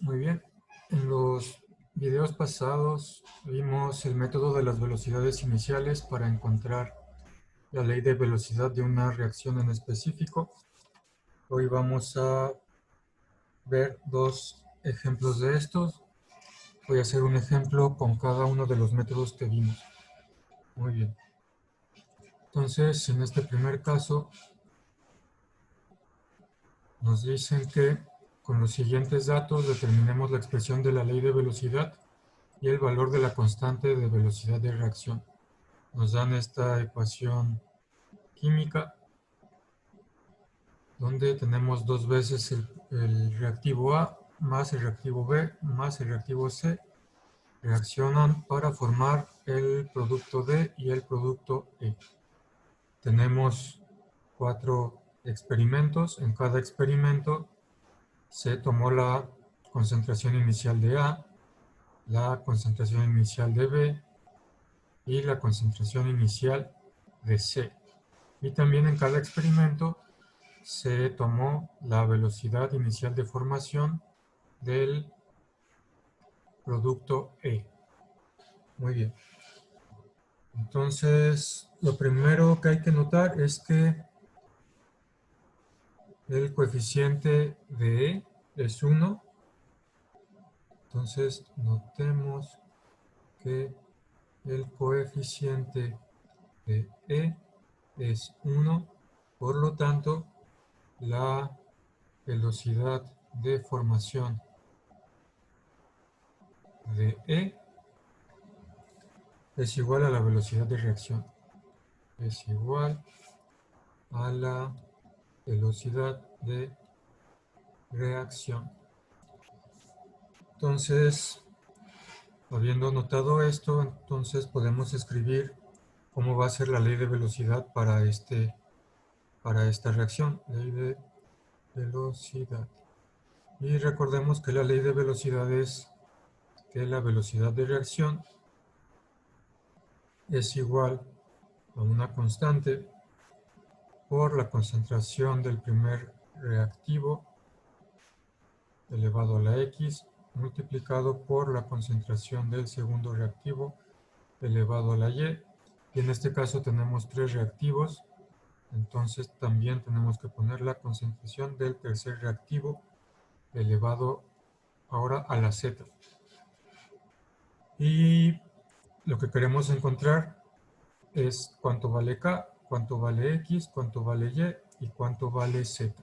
Muy bien. En los videos pasados vimos el método de las velocidades iniciales para encontrar la ley de velocidad de una reacción en específico. Hoy vamos a ver dos ejemplos de estos. Voy a hacer un ejemplo con cada uno de los métodos que vimos. Muy bien. Entonces, en este primer caso, nos dicen que con los siguientes datos determinemos la expresión de la ley de velocidad y el valor de la constante de velocidad de reacción. Nos dan esta ecuación química donde tenemos dos veces el reactivo A más el reactivo B más el reactivo C reaccionan para formar el producto D y el producto E. Tenemos 4 experimentos. En cada experimento se tomó la concentración inicial de A, la concentración inicial de B y la concentración inicial de C. Y también en cada experimento se tomó la velocidad inicial de formación del producto E. Muy bien. Entonces, lo primero que hay que notar es que el coeficiente de E es 1. Entonces, notemos que el coeficiente de E es 1. Por lo tanto, la velocidad de formación de E es igual a la velocidad de reacción. Es igual a la velocidad de reacción. Entonces, habiendo notado esto, entonces podemos escribir cómo va a ser la ley de velocidad para esta reacción. Ley de velocidad. Y recordemos que la ley de velocidad es que la velocidad de reacción es igual a una constante por la concentración del primer reactivo elevado a la X multiplicado por la concentración del segundo reactivo elevado a la Y. Y en este caso tenemos 3 reactivos, entonces también tenemos que poner la concentración del tercer reactivo elevado ahora a la Z. Y lo que queremos encontrar es cuánto vale K, cuánto vale X, cuánto vale Y y cuánto vale Z.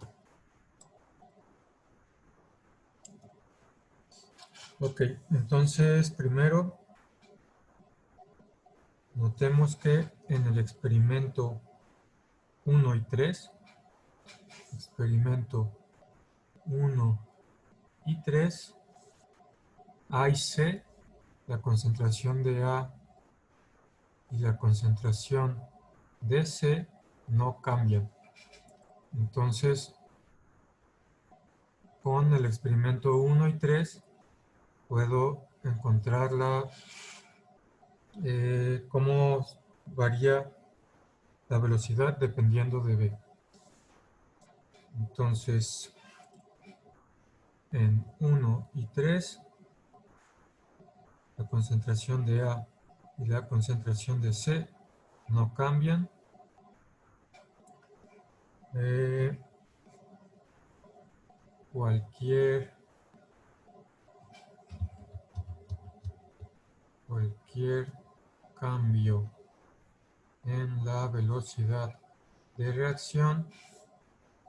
Ok, entonces primero notemos que en el experimento 1 y 3, experimento 1 y 3, A y C, la concentración de A y la concentración de C no cambian. Entonces, con el experimento 1 y 3 puedo encontrar cómo varía la velocidad dependiendo de B. Entonces, en 1 y 3, la concentración de A y la concentración de C no cambian. Cualquier cambio en la velocidad de reacción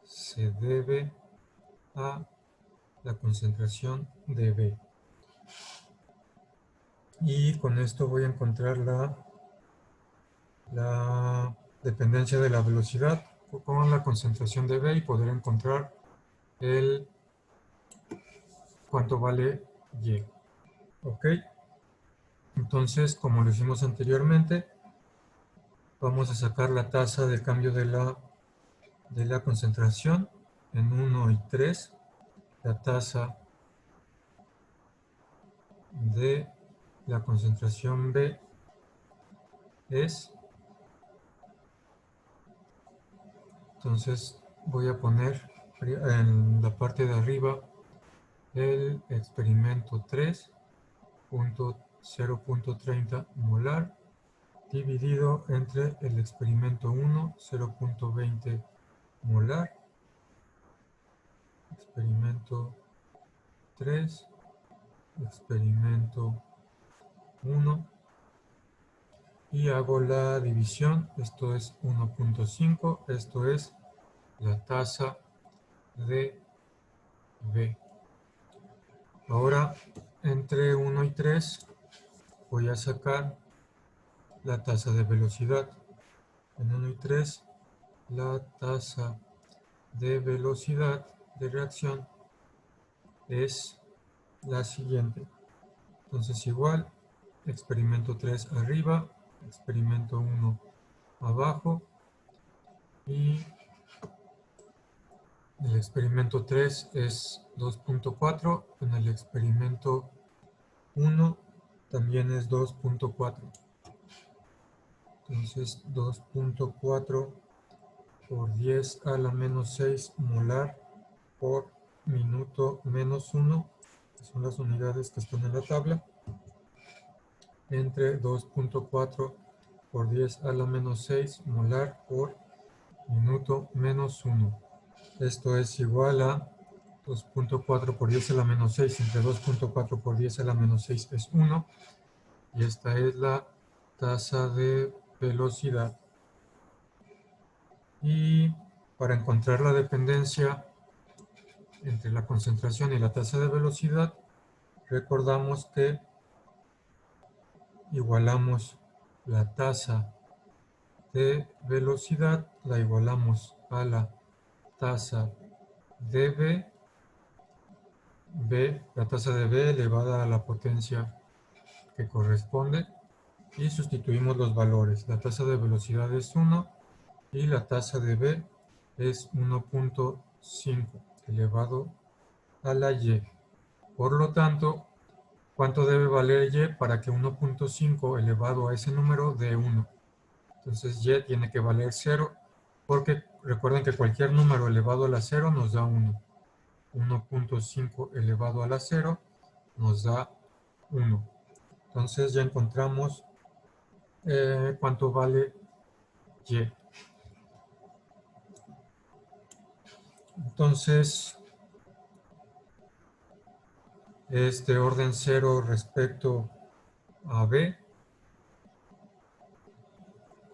se debe a la concentración de B. Y con esto voy a encontrar la dependencia de la velocidad con la concentración de B y poder encontrar el cuánto vale Y. ¿Ok? Entonces, como lo hicimos anteriormente, vamos a sacar la tasa de cambio de la concentración en 1 y 3. La tasa de la concentración B es, entonces voy a poner en la parte de arriba el experimento 3.0.30 molar dividido entre el experimento 1, 0.20 molar, experimento 3, experimento 1, y hago la división. Esto es 1.5, esto es la tasa de B. Ahora, entre 1 y 3 voy a sacar la tasa de velocidad. En 1 y 3, la tasa de velocidad de reacción es la siguiente. Entonces igual, experimento 3 arriba, experimento 1 abajo, y el experimento 3 es 2.4, en el experimento 1 también es 2.4. Entonces 2.4 por 10 a la menos 6 molar por minuto menos 1, que son las unidades que están en la tabla, entre 2.4 por 10 a la menos 6 molar por minuto menos 1. Esto es igual a 2.4 por 10 a la menos 6 entre 2.4 por 10 a la menos 6 es 1. Y esta es la tasa de velocidad. Y para encontrar la dependencia entre la concentración y la tasa de velocidad, recordamos que igualamos la tasa de velocidad, la igualamos a la tasa de B, la tasa de B elevada a la potencia que corresponde, y sustituimos los valores. La tasa de velocidad es 1 y la tasa de B es 1.5 elevado a la Y. Por lo tanto, ¿cuánto debe valer Y para que 1.5 elevado a ese número dé 1? Entonces Y tiene que valer 0, porque recuerden que cualquier número elevado a la 0 nos da 1. 1.5 elevado a la 0 nos da 1. Entonces ya encontramos cuánto vale Y. Entonces es de orden 0 respecto a B.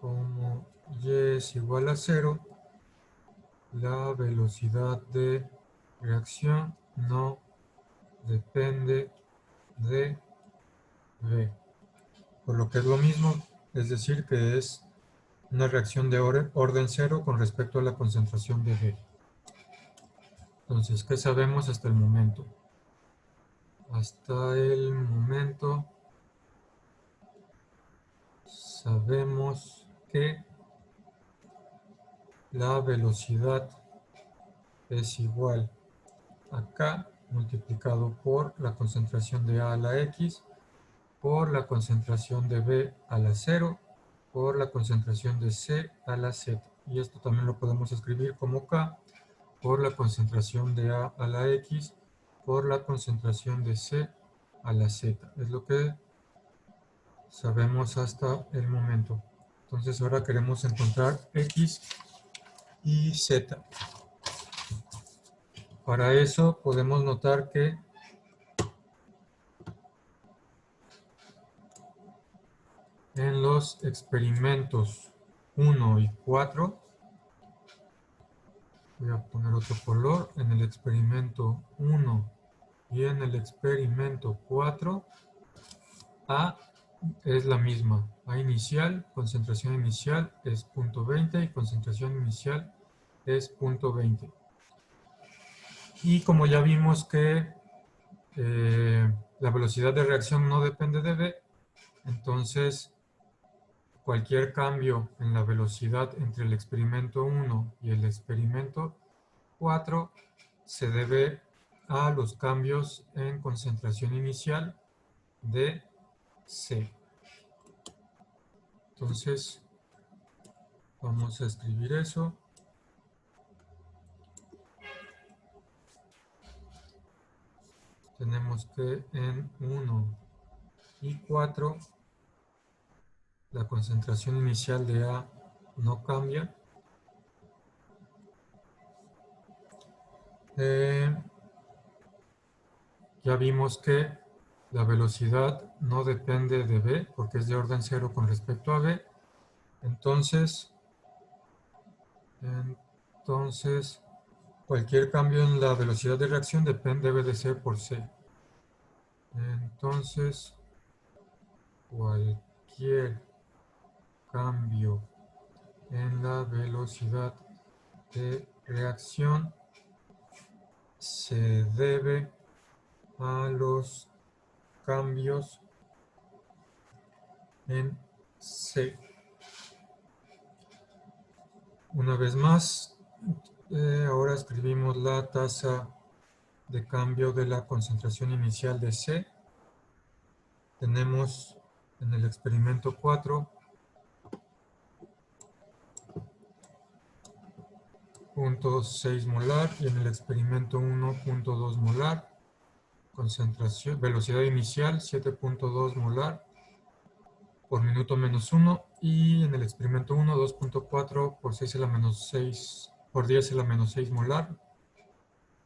Como Y es igual a 0, la velocidad de reacción no depende de B. Por lo que es lo mismo, es decir, que es una reacción de orden 0 con respecto a la concentración de B. Entonces, ¿qué sabemos hasta el momento? Hasta el momento sabemos que la velocidad es igual a K multiplicado por la concentración de A a la X, por la concentración de B a la 0, por la concentración de C a la Z. Y esto también lo podemos escribir como K por la concentración de A a la X, por la concentración de C a la Z. Es lo que sabemos hasta el momento. Entonces ahora queremos encontrar X y Z. Para eso podemos notar que en los experimentos 1 y 4, voy a poner otro color, en el experimento 1 y en el experimento 4, A es la misma. A inicial, concentración inicial es 0.20 y concentración inicial es 0.20. Y como ya vimos que la velocidad de reacción no depende de B, entonces cualquier cambio en la velocidad entre el experimento 1 y el experimento 4 se debe a los cambios en concentración inicial de C. Entonces, vamos a escribir eso. tenemos que en 1 y 4 la concentración inicial de A no cambia. Ya vimos que la velocidad no depende de B porque es de orden 0 con respecto a B. Entonces, cualquier cambio en la velocidad de reacción debe de ser por C. Entonces, cualquier cambio en la velocidad de reacción se debe a los cambios en C. Una vez más, ahora escribimos la tasa de cambio de la concentración inicial de C. Tenemos en el experimento 4 0.6 molar y en el experimento 1 0.2 molar. Concentración, velocidad inicial 7.2 molar por minuto menos 1 y en el experimento 1 2.4 por 6 a la menos 6 por 10 a la menos 6 molar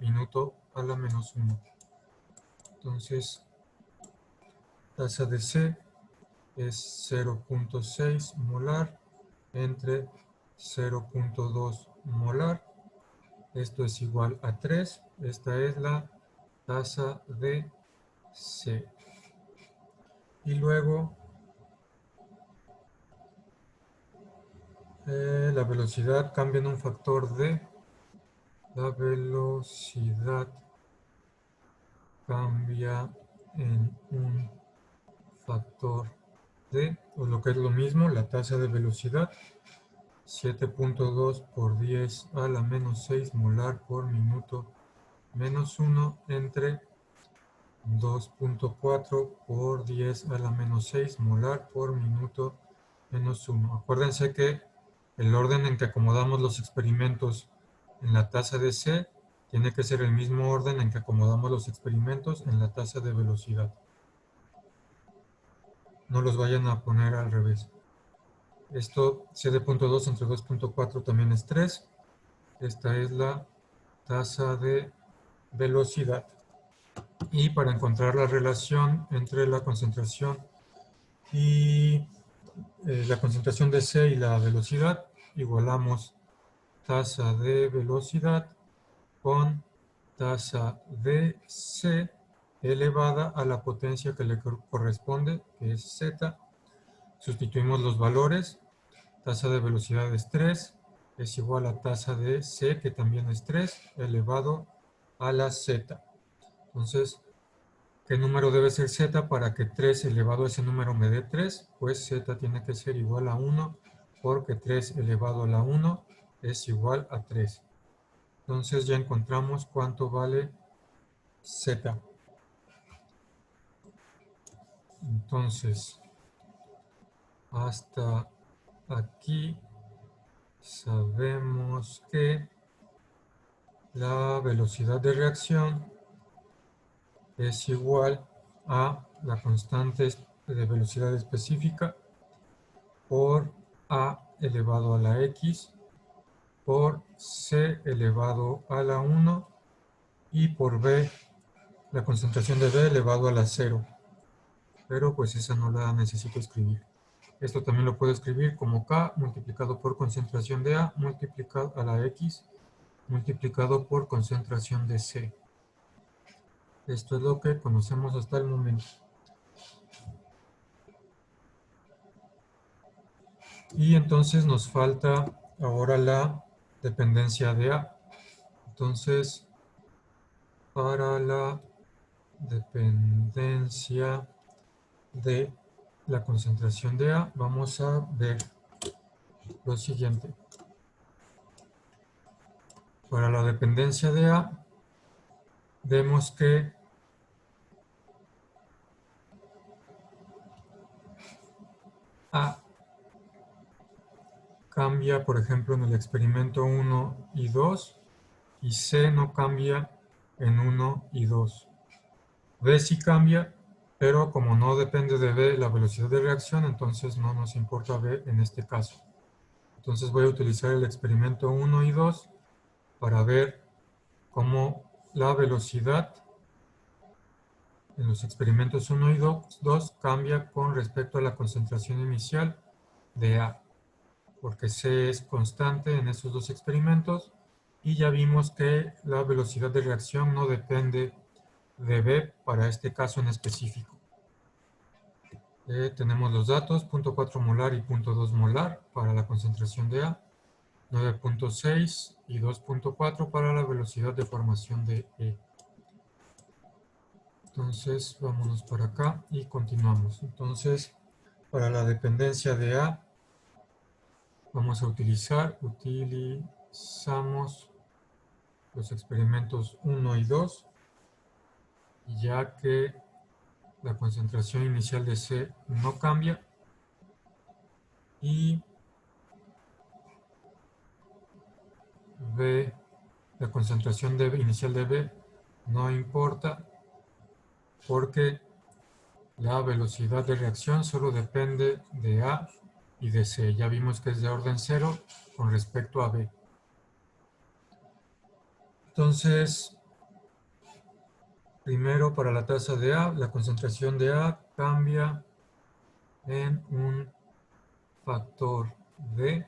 minuto a la menos 1. Entonces, tasa de C es 0.6 molar entre 0.2 molar. Esto es igual a 3. Esta es la tasa de C. Y luego, la velocidad cambia en un factor de. La velocidad cambia en un factor de, o lo que es lo mismo, la tasa de velocidad, 7.2 por 10 a la menos 6 molar por minuto menos 1 entre 2.4 por 10 a la menos 6 molar por minuto menos 1. Acuérdense que el orden en que acomodamos los experimentos en la tasa de C tiene que ser el mismo orden en que acomodamos los experimentos en la tasa de velocidad. No los vayan a poner al revés. Esto, 7.2 entre 2.4 también es 3. Esta es la tasa de velocidad. Y para encontrar la relación entre la concentración y la concentración de C y la velocidad, igualamos tasa de velocidad con tasa de C elevada a la potencia que le corresponde, que es Z. Sustituimos los valores. Tasa de velocidad es 3, es igual a tasa de C, que también es 3, elevado a la Z. Entonces, ¿qué número debe ser Z para que 3 elevado a ese número me dé 3? Pues Z tiene que ser igual a 1, porque 3 elevado a la 1 es igual a 3. Entonces ya encontramos cuánto vale Z. Entonces, hasta aquí sabemos que la velocidad de reacción es igual a la constante de velocidad específica por A elevado a la X por C elevado a la 1 y por B, la concentración de B elevado a la 0. Pero pues esa no la necesito escribir. Esto también lo puedo escribir como K multiplicado por concentración de A multiplicado a la X multiplicado por concentración de C. Esto es lo que conocemos hasta el momento. Y entonces nos falta ahora la dependencia de A. Entonces, para la dependencia de la concentración de A, vamos a ver lo siguiente. Para la dependencia de A, vemos que A cambia, por ejemplo, en el experimento 1 y 2, y C no cambia en 1 y 2. B sí cambia, pero como no depende de B la velocidad de reacción, entonces no nos importa B en este caso. Entonces voy a utilizar el experimento 1 y 2 para ver cómo la velocidad en los experimentos 1 y 2 cambia con respecto a la concentración inicial de A, porque C es constante en esos dos experimentos y ya vimos que la velocidad de reacción no depende de B para este caso en específico. Tenemos los datos, 0.4 molar y 0.2 molar para la concentración de A, 9.6 y 2.4 para la velocidad de formación de E. Entonces, vámonos para acá y continuamos. Entonces, para la dependencia de A, vamos a utilizamos los experimentos 1 y 2, ya que la concentración inicial de C no cambia y B, la concentración inicial de B no importa porque la velocidad de reacción solo depende de A y de C. Ya vimos que es de orden 0 con respecto a B. Entonces, primero para la tasa de A, la concentración de A cambia en un factor D.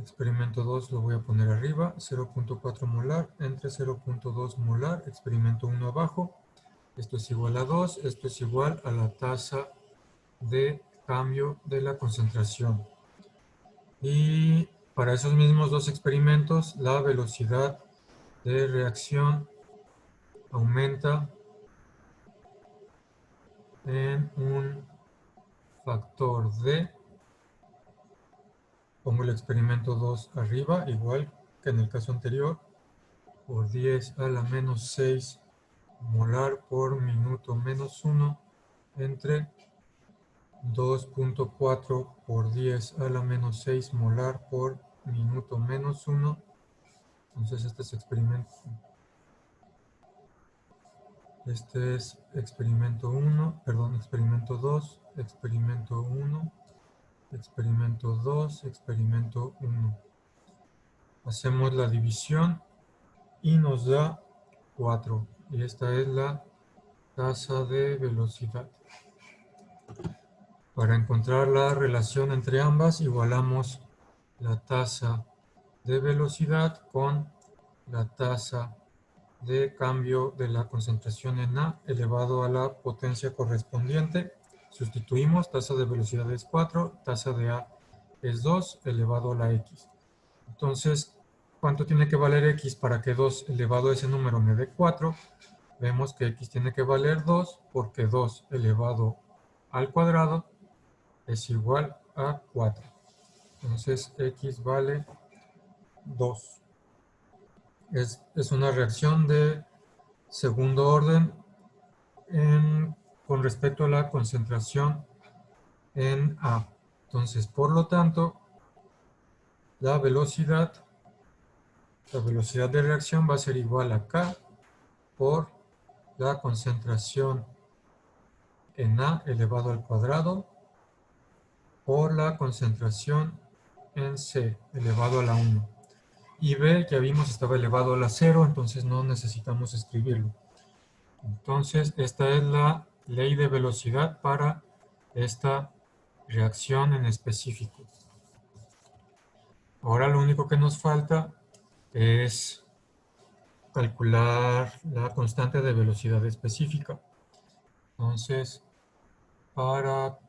Experimento 2 lo voy a poner arriba, 0.4 molar entre 0.2 molar, experimento 1 abajo. Esto es igual a 2, esto es igual a la tasa de cambio de la concentración. Y para esos mismos dos experimentos, la velocidad de reacción aumenta en un factor D. Pongo el experimento 2 arriba, igual que en el caso anterior, por 10 a la menos 6 molar por minuto menos 1 entre 2.4 por 10 a la menos 6 molar por minuto menos 1. Entonces este es experimento 1, perdón, experimento 2, experimento 1, experimento 2, experimento 1. Hacemos la división y nos da 4. Y esta es la tasa de velocidad. Para encontrar la relación entre ambas, igualamos la tasa de velocidad con la tasa de cambio de la concentración en A elevado a la potencia correspondiente. Sustituimos, tasa de velocidad es 4, tasa de A es 2 elevado a la X. Entonces, ¿cuánto tiene que valer X para que 2 elevado a ese número me dé 4? Vemos que X tiene que valer 2 porque 2 elevado al cuadrado es igual a 4. Entonces, X vale 2. Es una reacción de segundo orden con respecto a la concentración en A. Entonces, por lo tanto, la velocidad de reacción va a ser igual a K por la concentración en A elevado al cuadrado por la concentración en C elevado a la 1. Y B, ya vimos, estaba elevado a la 0, entonces no necesitamos escribirlo. Entonces, esta es la ley de velocidad para esta reacción en específico. Ahora lo único que nos falta es calcular la constante de velocidad específica. Entonces, para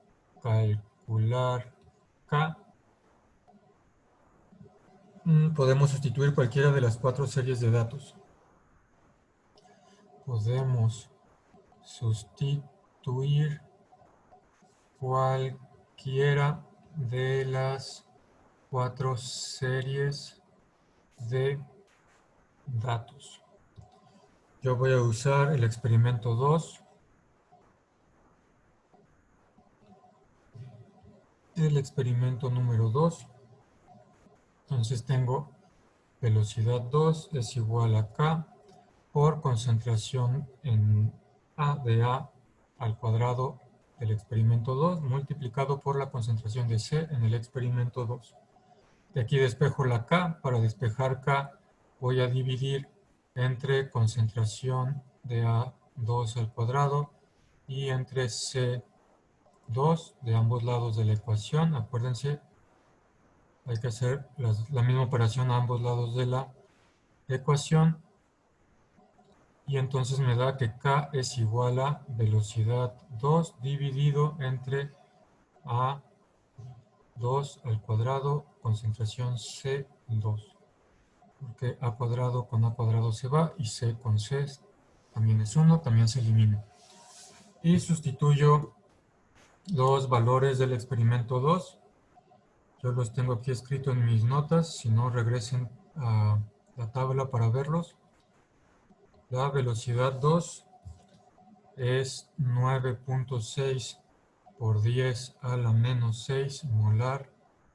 calcular K, podemos sustituir cualquiera de las 4 series de datos. Podemos sustituir cualquiera de las 4 series de datos. Yo voy a usar el experimento 2. El experimento número 2. Entonces tengo velocidad 2 es igual a K por concentración en A de A al cuadrado del experimento 2 multiplicado por la concentración de C en el experimento 2. De aquí despejo la K. Para despejar K voy a dividir entre concentración de A2 al cuadrado y entre C2 de ambos lados de la ecuación. Acuérdense, hay que hacer la misma operación a ambos lados de la ecuación. Y entonces me da que K es igual a velocidad 2 dividido entre A2 al cuadrado, concentración C2. Porque A cuadrado con A cuadrado se va y C con C también es 1, también se elimina. Y sustituyo los valores del experimento 2. Yo los tengo aquí escritos en mis notas, si no regresen a la tabla para verlos. La velocidad 2 es 9.6 por 10 a la menos 6 molar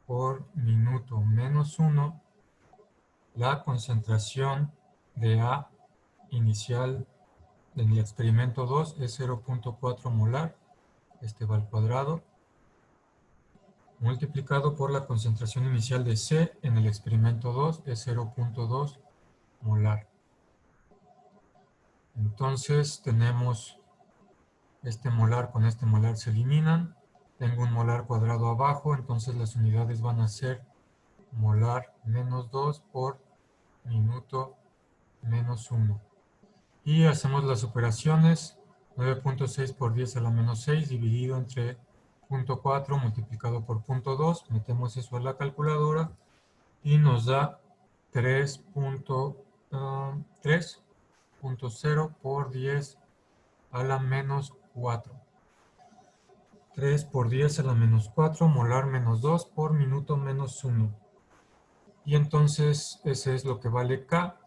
por minuto menos 1. La concentración de A inicial en el experimento 2 es 0.4 molar, este va al cuadrado, multiplicado por la concentración inicial de C en el experimento 2 es 0.2 molar. Entonces tenemos este molar con este molar se eliminan. Tengo un molar cuadrado abajo, entonces las unidades van a ser molar menos 2 por minuto menos 1. Y hacemos las operaciones. 9.6 por 10 a la menos 6 dividido entre 0.4 multiplicado por 0.2. Metemos eso a la calculadora y nos da 3.0 por 10 a la menos 4. 3 por 10 a la menos 4, molar menos 2 por minuto menos 1. Y entonces ese es lo que vale K.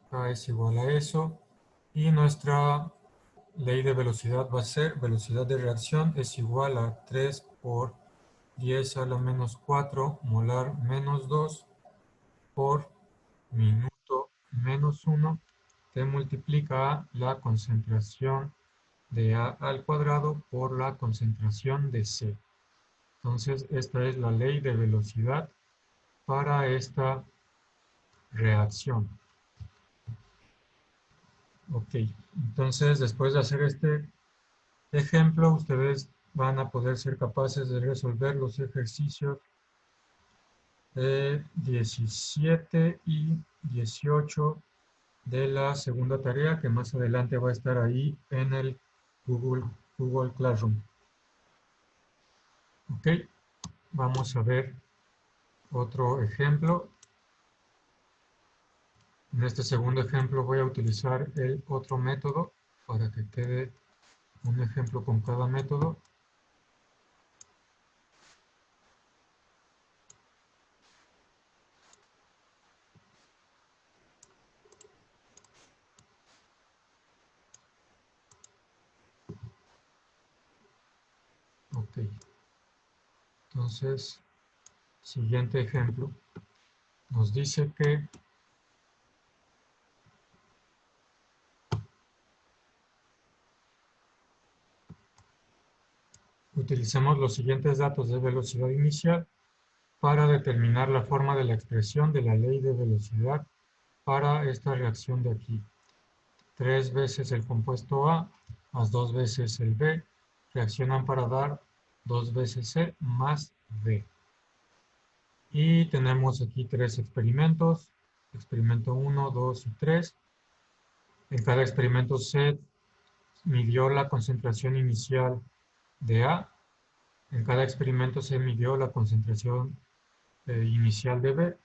K es igual a eso. Y nuestra ley de velocidad va a ser, velocidad de reacción es igual a 3 por 10 a la menos 4, molar menos 2 por minuto menos 1, que multiplica a la concentración de A al cuadrado por la concentración de C. Entonces, esta es la ley de velocidad para esta reacción. Ok, entonces después de hacer este ejemplo, ustedes van a poder ser capaces de resolver los ejercicios 17 y 18 de la segunda tarea, que más adelante va a estar ahí en el Google Classroom. Ok, vamos a ver otro ejemplo. En este segundo ejemplo voy a utilizar el otro método para que quede un ejemplo con cada método. Ok, entonces, siguiente ejemplo. Nos dice que utilicemos los siguientes datos de velocidad inicial para determinar la forma de la expresión de la ley de velocidad para esta reacción de aquí. 3 veces el compuesto A más 2 veces el B reaccionan para dar 2 veces C más D. Y tenemos aquí 3 experimentos, experimento 1, 2 y 3. En cada experimento C midió la concentración inicial de A. En cada experimento se midió la concentración inicial de B.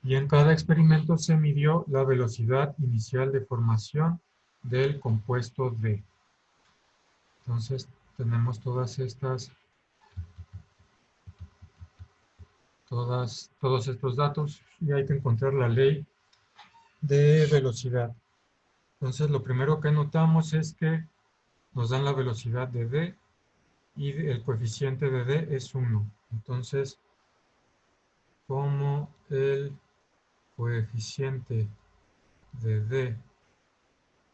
Y en cada experimento se midió la velocidad inicial de formación del compuesto D. Entonces tenemos todos estos datos y hay que encontrar la ley de velocidad. Entonces lo primero que notamos es que nos dan la velocidad de D y el coeficiente de D es 1. Entonces, como el coeficiente de D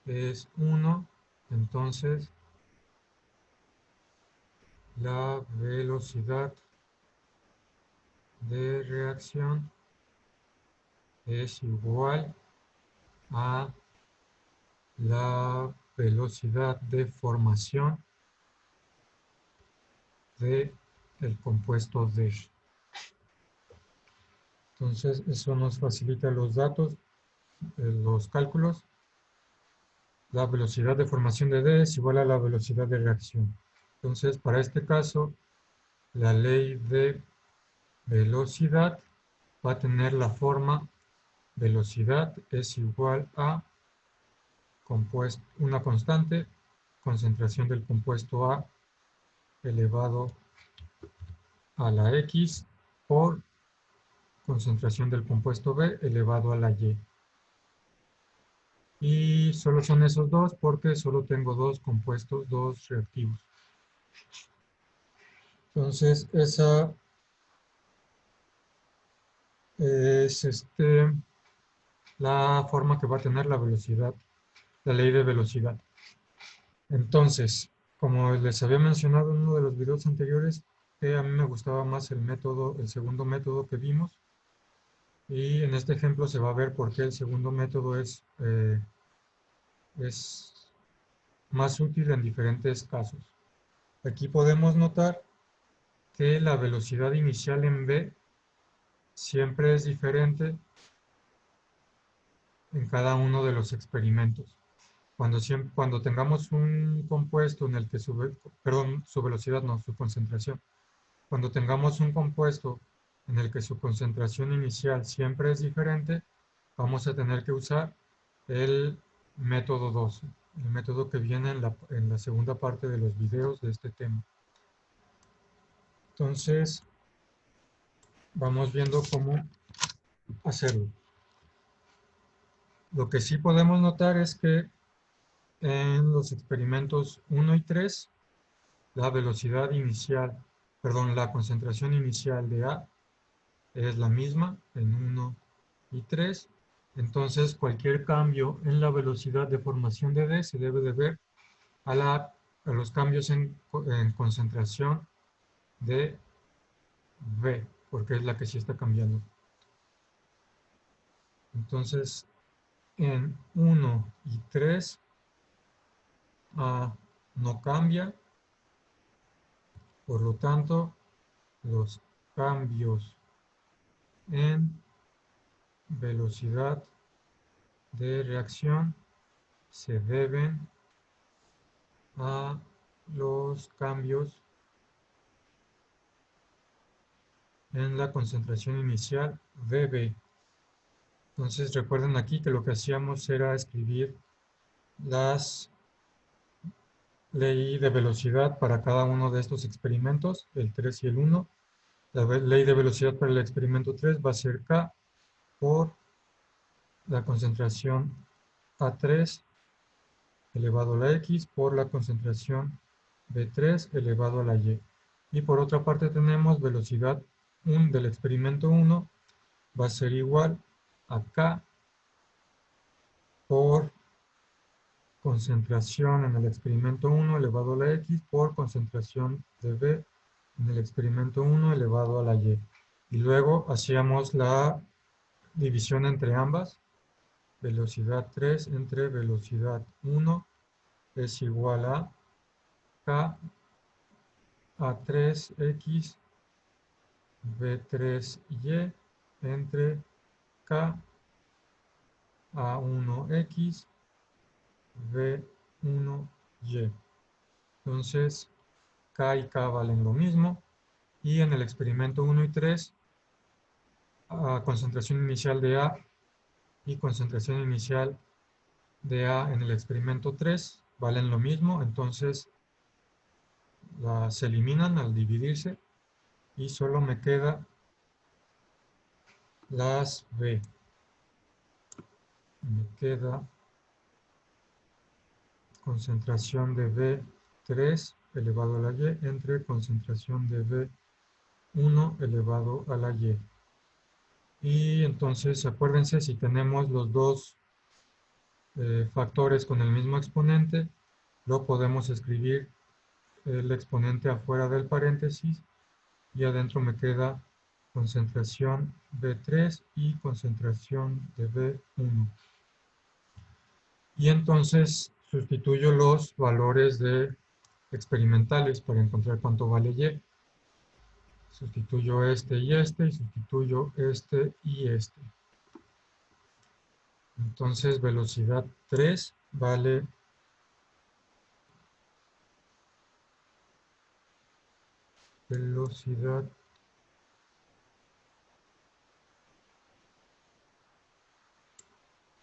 es 1, entonces la velocidad de reacción es igual a la velocidad de formación de el compuesto D. Entonces, eso nos facilita los datos, los cálculos. La velocidad de formación de D es igual a la velocidad de reacción. Entonces, para este caso, la ley de velocidad va a tener la forma velocidad es igual a una constante, concentración del compuesto A elevado a la X por concentración del compuesto B elevado a la Y. Y solo son esos dos porque solo tengo dos compuestos, dos reactivos. Entonces, esa es la forma que va a tener la velocidad, la ley de velocidad. Entonces, como les había mencionado en uno de los videos anteriores, a mí me gustaba más el método, el segundo método que vimos. Y en este ejemplo se va a ver por qué el segundo método es más útil en diferentes casos. Aquí podemos notar que la velocidad inicial en B siempre es diferente en cada uno de los experimentos. Cuando tengamos un compuesto en el que su velocidad no, su concentración. Cuando tengamos un compuesto en el que su concentración inicial siempre es diferente, vamos a tener que usar el método 12, el método que viene en la segunda parte de los videos de este tema. Entonces, vamos viendo cómo hacerlo. Lo que sí podemos notar es que en los experimentos 1 y 3, la velocidad inicial, la concentración inicial de A es la misma en 1 y 3. Entonces, cualquier cambio en la velocidad de formación de D se debe de ver a los cambios en concentración de V, porque es la que sí está cambiando. Entonces, en 1 y 3, A no cambia, por lo tanto, los cambios en velocidad de reacción se deben a los cambios en la concentración inicial VB. Entonces recuerden aquí que lo que hacíamos era escribir las ley de velocidad para cada uno de estos experimentos, el 3 y el 1. La ley de velocidad para el experimento 3 va a ser K por la concentración A3 elevado a la X por la concentración B3 elevado a la Y. Y por otra parte tenemos velocidad del experimento 1 va a ser igual a K por concentración en el experimento 1 elevado a la X por concentración de B en el experimento 1 elevado a la Y. Y luego hacíamos la división entre ambas. Velocidad 3 entre velocidad 1 es igual a K A3X B3Y entre K A1X V1Y. Entonces, K y K valen lo mismo. Y en el experimento 1 y 3, concentración inicial de A y concentración inicial de A en el experimento 3 valen lo mismo. Entonces, se eliminan al dividirse y solo me queda las B. Me queda concentración de B3 elevado a la Y entre concentración de B1 elevado a la Y. Y entonces, acuérdense, si tenemos los dos factores con el mismo exponente, lo podemos escribir el exponente afuera del paréntesis y adentro me queda concentración B3 y concentración de B1. Y entonces sustituyo los valores de experimentales para encontrar cuánto vale Y. Sustituyo este y sustituyo este y este. Entonces velocidad 3 vale velocidad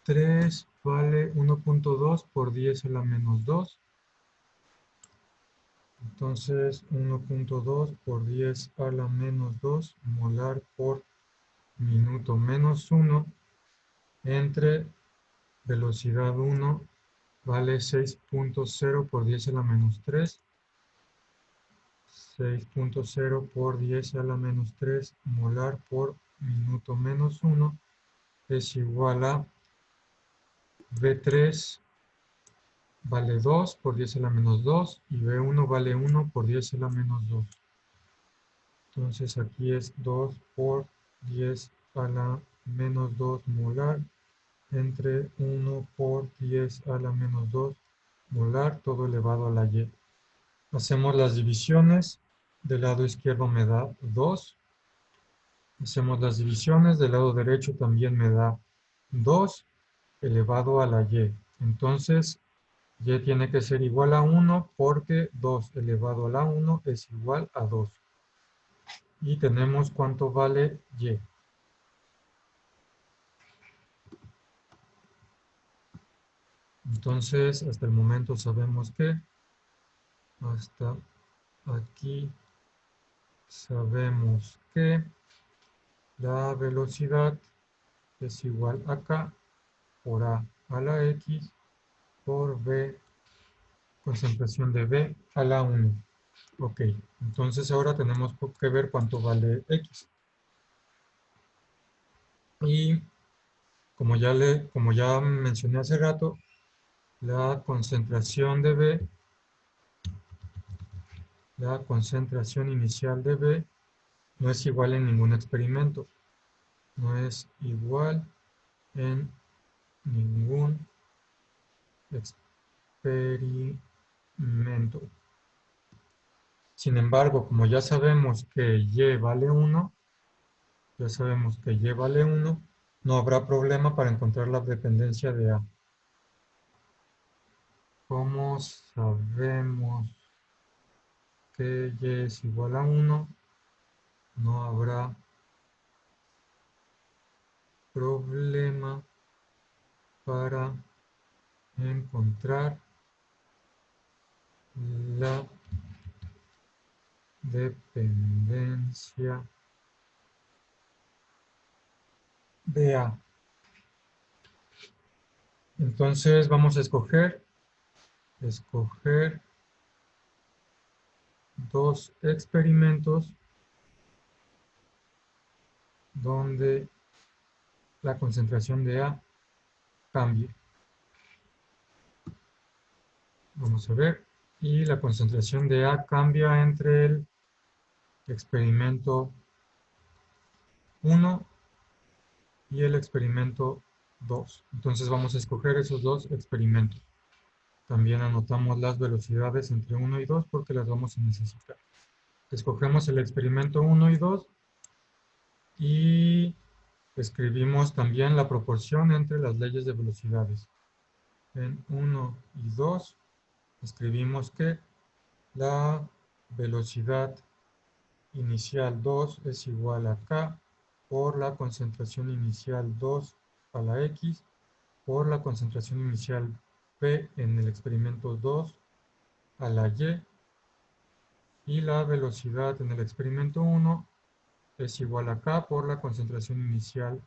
3 vale 1.2 por 10 a la menos 2. Entonces 1.2 por 10 a la menos 2 molar por minuto menos 1 entre velocidad 1 vale 6.0 por 10 a la menos 3. 6.0 por 10 a la menos 3 molar por minuto menos 1 es igual a V3 vale 2 por 10 a la menos 2 y V1 vale 1 por 10 a la menos 2. Entonces aquí es 2 por 10 a la menos 2 molar entre 1 por 10 a la menos 2 molar, todo elevado a la Y. Hacemos las divisiones. Del lado izquierdo me da 2. Hacemos las divisiones. Del lado derecho también me da 2 elevado a la Y. Entonces, Y tiene que ser igual a 1 porque 2 elevado a la 1 es igual a 2. Y tenemos cuánto vale Y. Entonces, hasta el momento sabemos que hasta aquí sabemos que la velocidad es igual a K por A a la X por B, concentración de B a la 1. Ok, entonces ahora tenemos que ver cuánto vale X. Y como ya mencioné hace rato, la concentración de B, la concentración inicial de B no es igual en ningún experimento. No es igual en ningún experimento. Sin embargo, como ya sabemos que Y vale 1, no habrá problema para encontrar la dependencia de A. Como sabemos que Y es igual a 1, no habrá problema para encontrar la dependencia de A. Entonces vamos a escoger dos experimentos donde la concentración de A cambie. Vamos a ver. Y la concentración de A cambia entre el experimento 1 y el experimento 2. Entonces vamos a escoger esos dos experimentos. También anotamos las velocidades entre 1 y 2 porque las vamos a necesitar. Escogemos el experimento 1 y 2 y escribimos también la proporción entre las leyes de velocidades. En 1 y 2 escribimos que la velocidad inicial 2 es igual a K por la concentración inicial 2 a la X por la concentración inicial P en el experimento 2 a la Y la velocidad en el experimento 1 es igual a K por la concentración inicial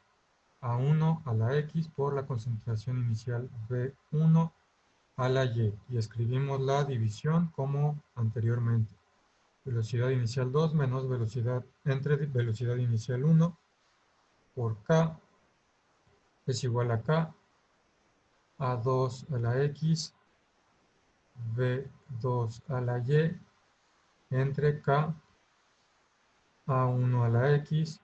A1 a la X por la concentración inicial B1 a la Y. Y escribimos la división como anteriormente. Velocidad inicial 2 menos velocidad entre velocidad inicial 1 por K es igual a K A2 a la X, B2 a la Y, entre K, A1 a la X,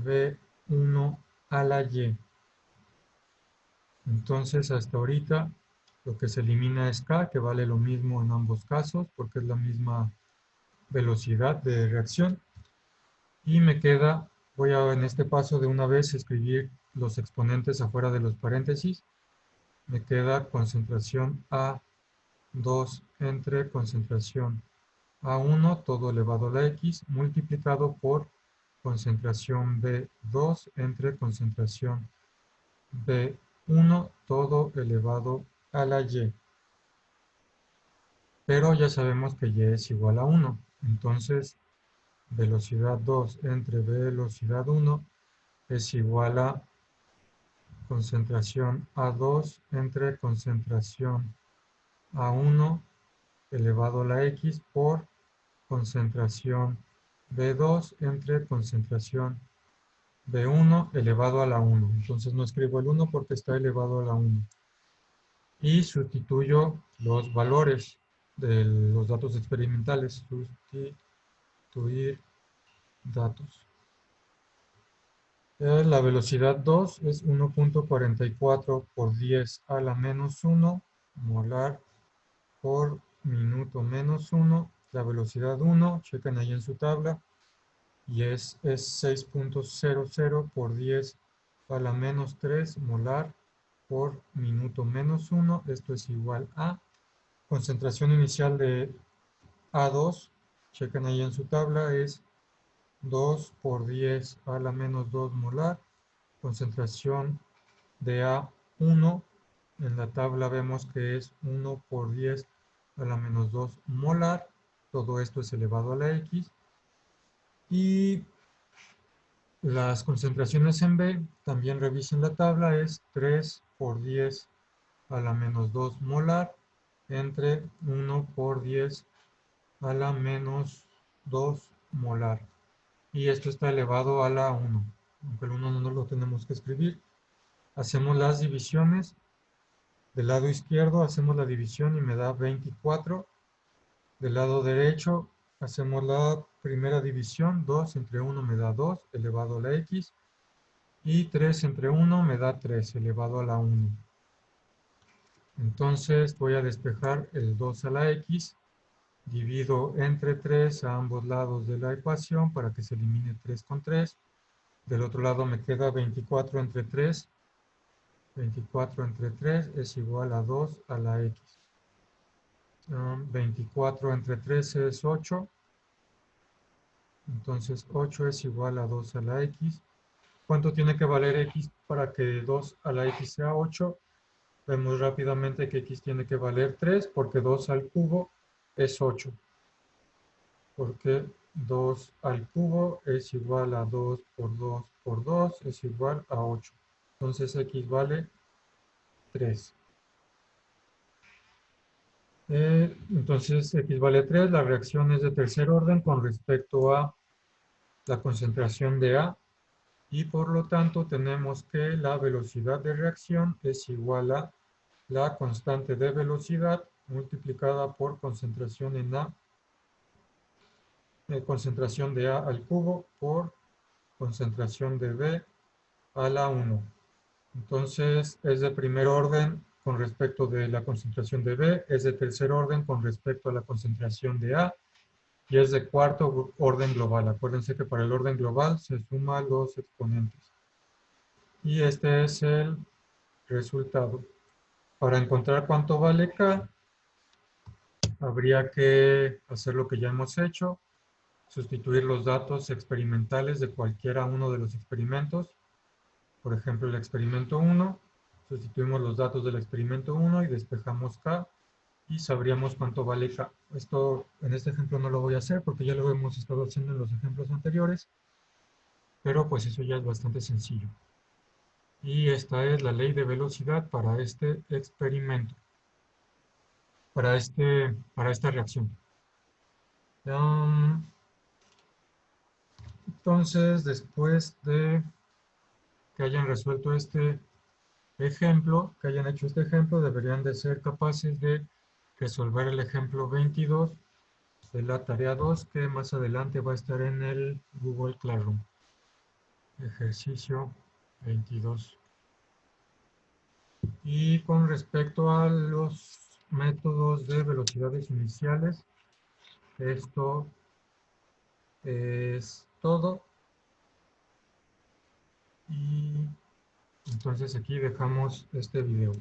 B1 a la Y. Entonces, hasta ahorita, lo que se elimina es K, que vale lo mismo en ambos casos, porque es la misma velocidad de reacción. Y me queda, voy a en este paso de una vez escribir los exponentes afuera de los paréntesis. Me queda concentración A2 entre concentración A1, todo elevado a la X, multiplicado por concentración B2 entre concentración B1, todo elevado a la Y. Pero ya sabemos que Y es igual a 1. Entonces, velocidad 2 entre velocidad 1 es igual a concentración A2 entre concentración A1 elevado a la X por concentración B2 entre concentración B1 elevado a la 1. Entonces no escribo el 1 porque está elevado a la 1. Y sustituyo los valores de los datos experimentales. Sustituir datos. La velocidad 2 es 1.44 por 10 a la menos 1 molar por minuto menos 1. La velocidad 1, chequen ahí en su tabla, y es 6.00 por 10 a la menos 3 molar por minuto menos 1. Esto es igual a concentración inicial de A2, chequen ahí en su tabla, es 2 por 10 a la menos 2 molar. Concentración de A1, en la tabla vemos que es 1 por 10 a la menos 2 molar. Todo esto es elevado a la X. Y las concentraciones en B, también revisen la tabla, es 3 por 10 a la menos 2 molar entre 1 por 10 a la menos 2 molar. Y esto está elevado a la 1, aunque el 1 no lo tenemos que escribir. Hacemos las divisiones. Del lado izquierdo hacemos la división y me da 24. Del lado derecho hacemos la primera división. 2 entre 1 me da 2 elevado a la X. Y 3 entre 1 me da 3 elevado a la 1. Entonces voy a despejar el 2 a la X. Divido entre 3 a ambos lados de la ecuación para que se elimine 3 con 3. Del otro lado me queda 24 entre 3. 24 entre 3 es igual a 2 a la X. 24 entre 3 es 8. Entonces 8 es igual a 2 a la X. ¿Cuánto tiene que valer X para que 2 a la X sea 8? Vemos rápidamente que X tiene que valer 3 porque 2 al cubo es 8. Porque 2 al cubo es igual a 2 por 2 por 2 es igual a 8. Entonces X vale 3. Entonces X vale 3. La reacción es de tercer orden con respecto a la concentración de A. Y por lo tanto tenemos que la velocidad de reacción es igual a la constante de velocidad multiplicada por concentración en A, concentración de A al cubo por concentración de B a la 1. Entonces es de primer orden con respecto de la concentración de B, es de tercer orden con respecto a la concentración de A y es de cuarto orden global. Acuérdense que para el orden global se suman los exponentes. Y este es el resultado. Para encontrar cuánto vale K, habría que hacer lo que ya hemos hecho, sustituir los datos experimentales de cualquiera uno de los experimentos. Por ejemplo, el experimento 1, sustituimos los datos del experimento 1 y despejamos K y sabríamos cuánto vale K. Esto en este ejemplo no lo voy a hacer porque ya lo hemos estado haciendo en los ejemplos anteriores, pero pues eso ya es bastante sencillo. Y esta es la ley de velocidad para este experimento, para esta reacción. Entonces, después de que hayan resuelto este ejemplo, que hayan hecho este ejemplo, deberían de ser capaces de resolver el ejemplo 22 de la tarea 2, que más adelante va a estar en el Google Classroom. Ejercicio 22. Y con respecto a los métodos de velocidades iniciales, esto es todo. Y entonces aquí dejamos este video.